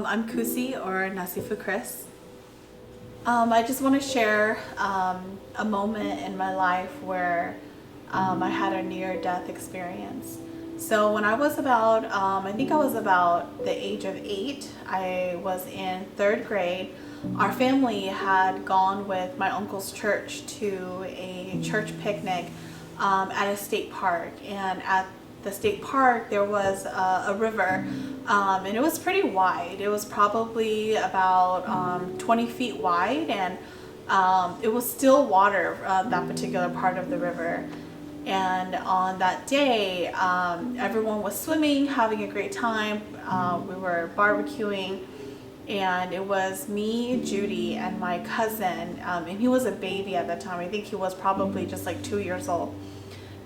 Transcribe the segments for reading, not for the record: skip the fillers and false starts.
I'm Kusi, or Nasifu Chris. I just want to share a moment in my life where I had a near-death experience. So when I was about, I think I was about the age of 8, I was in 3rd grade. Our family had gone with my uncle's church to a church picnic at a state park, and at the state park there was a river, and it was pretty wide. It was probably about 20 feet wide, and it was still water, that particular part of the river. And on that day, everyone was swimming, having a great time. We were barbecuing, and it was me, Judy, and my cousin, and he was a baby at that time. I think he was probably just like 2 years old.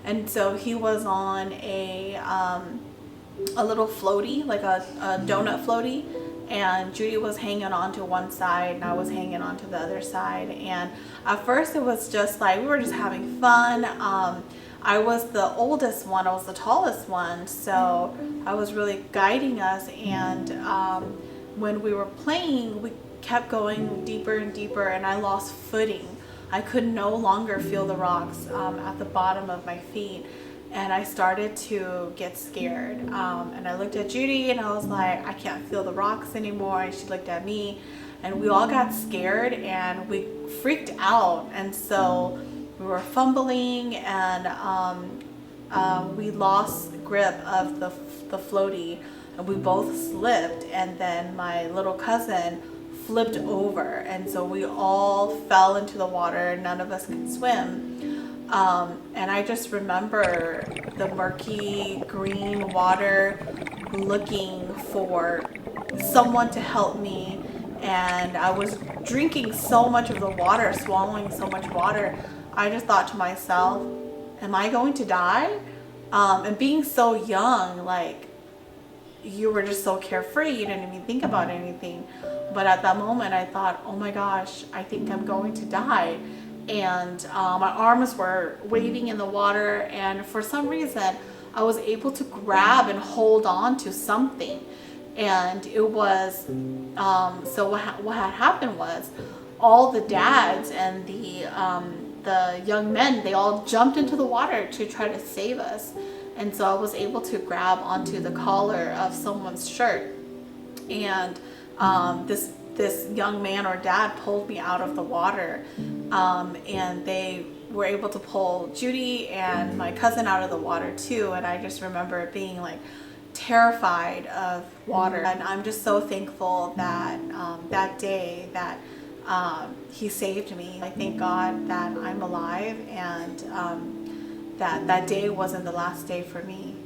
And so he was on a little floaty, like a donut floaty, and Judy was hanging on to one side and I was hanging on to the other side. And at first it was just like, we were just having fun. I was the oldest one, I was the tallest one, so I was really guiding us. And when we were playing, we kept going deeper and deeper, and I lost footing. I could no longer feel the rocks at the bottom of my feet, and I started to get scared. And I looked at Judy and I was like, I can't feel the rocks anymore. And she looked at me, and we all got scared and we freaked out. And so we were fumbling, and we lost grip of the floaty, and we both slipped, and then my little cousin flipped over, and so we all fell into the water. None of us could swim, and I just remember the murky green water, looking for someone to help me. And I was drinking so much of the water, swallowing so much water. I just thought to myself, am I going to die? And being so young, like, you were just so carefree, you didn't even think about anything. But at that moment I thought, oh my gosh, I think I'm going to die. And my arms were waving in the water, and for some reason I was able to grab and hold on to something. And it was, so what had happened was, all the dads and the young men, they all jumped into the water to try to save us. And so I was able to grab onto the collar of someone's shirt, and this young man or dad pulled me out of the water, and they were able to pull Judy and my cousin out of the water too. And I just remember being like terrified of water, and I'm just so thankful that that day that he saved me. I thank God that I'm alive, and that day wasn't the last day for me.